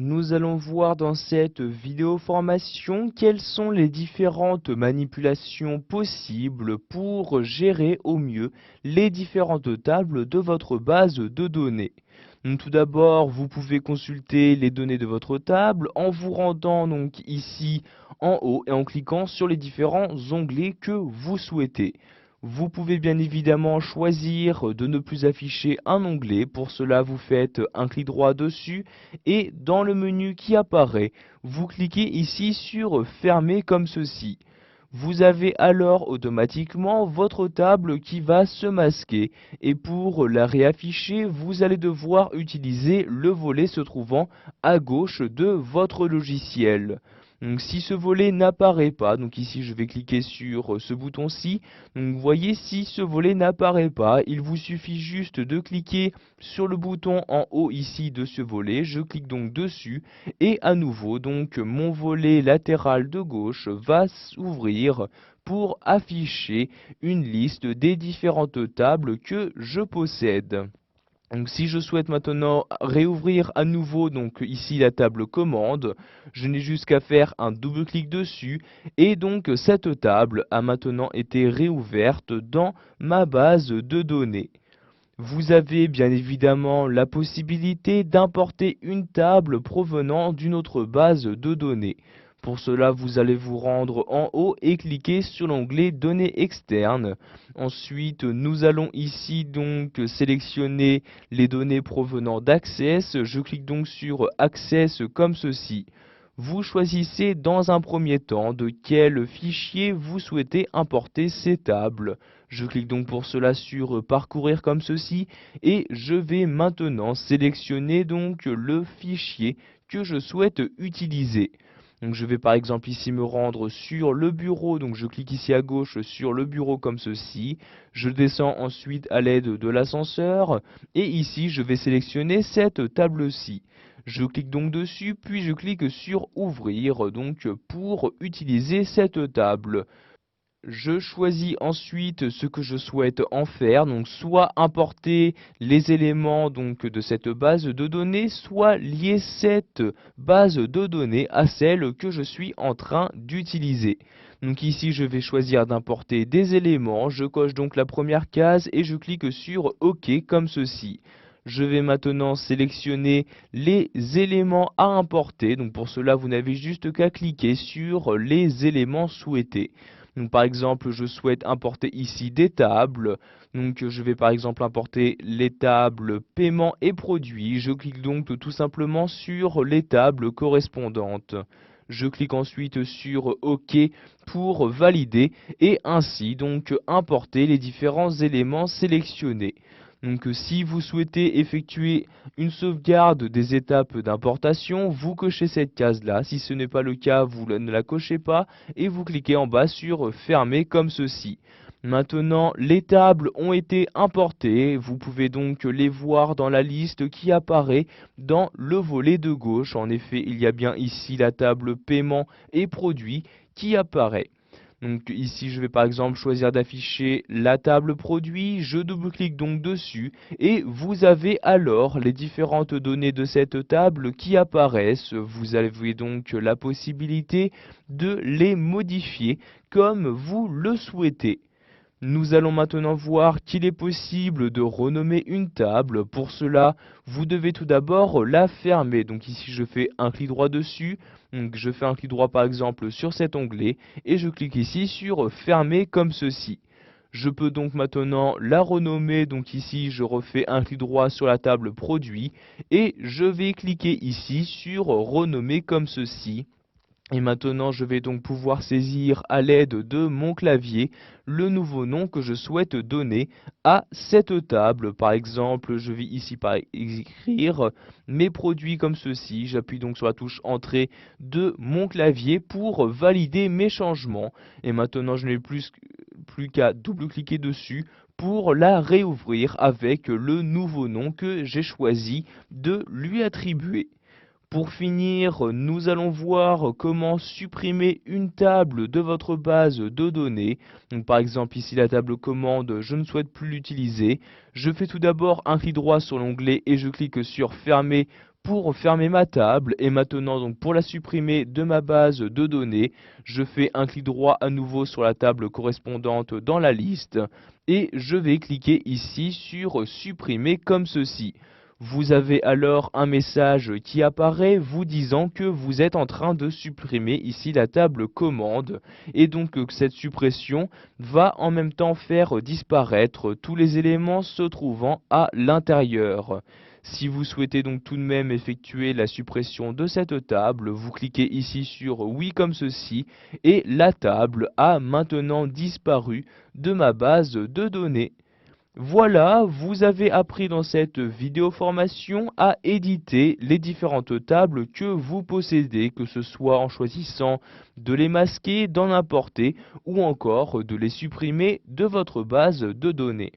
Nous allons voir dans cette vidéo formation quelles sont les différentes manipulations possibles pour gérer au mieux les différentes tables de votre base de données. Donc, tout d'abord, vous pouvez consulter les données de votre table en vous rendant donc ici en haut et en cliquant sur les différents onglets que vous souhaitez. Vous pouvez bien évidemment choisir de ne plus afficher un onglet. Pour cela, vous faites un clic droit dessus et dans le menu qui apparaît, vous cliquez ici sur Fermer comme ceci. Vous avez alors automatiquement votre table qui va se masquer et pour la réafficher, vous allez devoir utiliser le volet se trouvant à gauche de votre logiciel. Donc si ce volet n'apparaît pas, donc ici je vais cliquer sur ce bouton-ci, donc vous voyez si ce volet n'apparaît pas, il vous suffit juste de cliquer sur le bouton en haut ici de ce volet, je clique donc dessus et à nouveau donc mon volet latéral de gauche va s'ouvrir pour afficher une liste des différentes tables que je possède. Donc si je souhaite maintenant réouvrir à nouveau donc ici la table commande, je n'ai juste qu'à faire un double clic dessus et donc cette table a maintenant été réouverte dans ma base de données. Vous avez bien évidemment la possibilité d'importer une table provenant d'une autre base de données. Pour cela, vous allez vous rendre en haut et cliquer sur l'onglet Données externes. Ensuite, nous allons ici donc sélectionner les données provenant d'Access. Je clique donc sur Access comme ceci. Vous choisissez dans un premier temps de quel fichier vous souhaitez importer ces tables. Je clique donc pour cela sur Parcourir comme ceci et je vais maintenant sélectionner donc le fichier que je souhaite utiliser. Donc je vais par exemple ici me rendre sur le bureau, donc je clique ici à gauche sur le bureau comme ceci. Je descends ensuite à l'aide de l'ascenseur et ici je vais sélectionner cette table-ci. Je clique donc dessus, puis je clique sur Ouvrir donc pour utiliser cette table. Je choisis ensuite ce que je souhaite en faire, donc soit importer les éléments donc de cette base de données, soit lier cette base de données à celle que je suis en train d'utiliser. Donc ici je vais choisir d'importer des éléments, je coche donc la première case et je clique sur OK comme ceci. Je vais maintenant sélectionner les éléments à importer, donc pour cela vous n'avez juste qu'à cliquer sur les éléments souhaités. Donc, par exemple, je souhaite importer ici des tables. Donc, je vais par exemple importer les tables paiement et produits. Je clique donc tout simplement sur les tables correspondantes. Je clique ensuite sur OK pour valider et ainsi donc importer les différents éléments sélectionnés. Donc si vous souhaitez effectuer une sauvegarde des étapes d'importation, vous cochez cette case-là. Si ce n'est pas le cas, vous ne la cochez pas et vous cliquez en bas sur Fermer comme ceci. Maintenant, les tables ont été importées. Vous pouvez donc les voir dans la liste qui apparaît dans le volet de gauche. En effet, il y a bien ici la table paiement et produits qui apparaît. Donc ici, je vais par exemple choisir d'afficher la table produit, je double-clique donc dessus et vous avez alors les différentes données de cette table qui apparaissent. Vous avez donc la possibilité de les modifier comme vous le souhaitez. Nous allons maintenant voir qu'il est possible de renommer une table. Pour cela, vous devez tout d'abord la fermer. Donc ici, je fais un clic droit dessus. Donc je fais un clic droit par exemple sur cet onglet et je clique ici sur Fermer comme ceci. Je peux donc maintenant la renommer. Donc ici, je refais un clic droit sur la table Produit et je vais cliquer ici sur Renommer comme ceci. Et maintenant, je vais donc pouvoir saisir à l'aide de mon clavier le nouveau nom que je souhaite donner à cette table. Par exemple, je vais ici par écrire mes produits comme ceci. J'appuie donc sur la touche Entrée de mon clavier pour valider mes changements. Et maintenant, je n'ai plus qu'à double-cliquer dessus pour la réouvrir avec le nouveau nom que j'ai choisi de lui attribuer. Pour finir, nous allons voir comment supprimer une table de votre base de données. Donc, par exemple, ici la table commande, je ne souhaite plus l'utiliser. Je fais tout d'abord un clic droit sur l'onglet et je clique sur Fermer pour fermer ma table. Et maintenant, donc, pour la supprimer de ma base de données, je fais un clic droit à nouveau sur la table correspondante dans la liste et je vais cliquer ici sur supprimer comme ceci. Vous avez alors un message qui apparaît vous disant que vous êtes en train de supprimer ici la table commande et donc cette suppression va en même temps faire disparaître tous les éléments se trouvant à l'intérieur. Si vous souhaitez donc tout de même effectuer la suppression de cette table, vous cliquez ici sur oui comme ceci et la table a maintenant disparu de ma base de données. Voilà, vous avez appris dans cette vidéo formation à éditer les différentes tables que vous possédez, que ce soit en choisissant de les masquer, d'en importer ou encore de les supprimer de votre base de données.